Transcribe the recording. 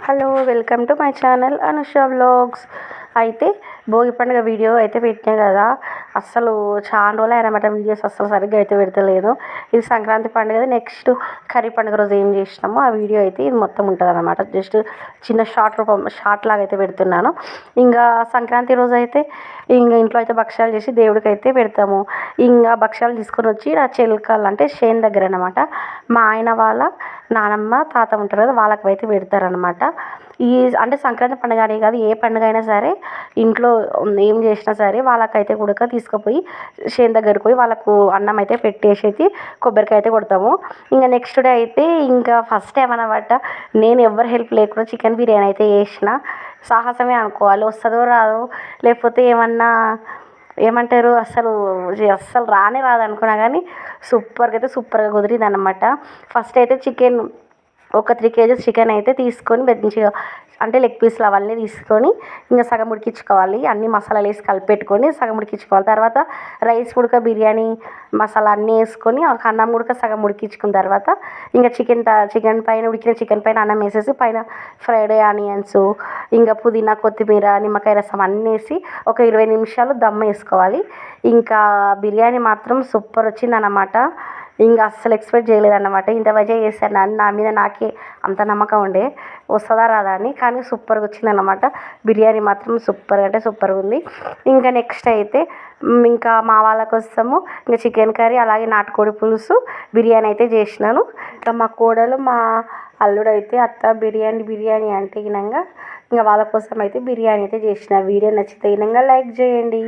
Hello welcome to my channel Anusha vlogs. అయితే భోగి పండుగ video అయితే పెట్టినా కదా, అస్సలు చాలా రోజులు అయినమాట వీడియోస్ అస్సలు సరిగ్గా అయితే పెడతలేను. ఇది సంక్రాంతి పండుగ, నెక్స్ట్ కర్రీ పండుగ రోజు ఏం చేసినామో ఆ వీడియో అయితే ఇది మొత్తం ఉంటుంది అనమాట. జస్ట్ చిన్న షార్ట్ లాగా అయితే పెడుతున్నాను. ఇంకా సంక్రాంతి రోజు అయితే ఇంకా ఇంట్లో అయితే భక్షాలు చేసి దేవుడికి అయితే పెడతాము. ఇంకా భక్షాలు తీసుకొని వచ్చి ఆ చెలకలు అంటే చేను దగ్గర అనమాట, మా ఆయన వాళ్ళ నానమ్మ తాత ఉంటారు కదా, వాళ్ళకి అయితే పెడతారనమాట. ఈ అంటే సంక్రాంతి పండుగ అనే కాదు, ఏ పండుగ అయినా సరే ఇంట్లో ఏం చేసినా సరే వాళ్ళకైతే కూడా తీసుకుపోయి చేను దగ్గరికి పోయి వాళ్ళకు అన్నం అయితే పెట్టేసి అయితే కొబ్బరికాయ అయితే కొడతాము. ఇంకా నెక్స్ట్ డే అయితే ఇంకా ఫస్ట్ టైం అనమాట నేను ఎవరు హెల్ప్ లేకుండా చికెన్ బిర్యానీ అయితే చేసిన. సాహసమే అనుకోవాలి, వస్తుందో రాదో, లేకపోతే ఏమంటారు అస్సలు రానే రాదు అనుకున్నా, కానీ సూపర్గా కుదిరింది అనమాట. ఫస్ట్ అయితే చికెన్ ఒక 3 kgs చికెన్ అయితే తీసుకొని మంచిగా అంటే లెగ్ పీస్లు అవన్నీ తీసుకొని ఇంకా సగం ఉడికించుకోవాలి. అన్ని మసాలాలు వేసి కలిపెట్టుకొని సగం ఉడికించుకోవాలి. తర్వాత రైస్ ఉడక బిర్యానీ మసాలా అన్నీ వేసుకొని ఒక అన్నం ఉడక సగం ఉడికించుకున్న తర్వాత ఇంకా చికెన్ పైన ఉడికిన చికెన్ పైన అన్నం వేసేసి పైన ఫ్రైడ్ ఆనియన్స్ ఇంకా పుదీనా కొత్తిమీర నిమ్మకాయ రసం అన్నీ వేసి ఒక 20 నిమిషాలు దమ్ వేసుకోవాలి. ఇంకా బిర్యానీ మాత్రం సూపర్ వచ్చిందన్నమాట. ఇంకా అస్సలు ఎక్స్పెక్ట్ చేయలేదన్నమాట, ఇంత మంచిగా చేశాను. నా మీద నాకే అంత నమ్మకం ఉండే వస్తుందా రాదా అని, కానీ సూపర్గా వచ్చిందన్నమాట. బిర్యానీ మాత్రం సూపర్గా అంటే సూపర్గా ఉంది. ఇంకా నెక్స్ట్ అయితే ఇంకా మా వాళ్ళ కోసము ఇంకా చికెన్ కర్రీ అలాగే నాటుకోడి పులుసు బిర్యానీ అయితే చేసినాను. ఇంకా మా కోడలు మా అల్లుడు అయితే అత్త బిర్యానీ అంటే ఇనంగా ఇంకా వాళ్ళ కోసం అయితే బిర్యానీ అయితే చేసిన. వీడియో నచ్చితే ఇనంగా లైక్ చేయండి.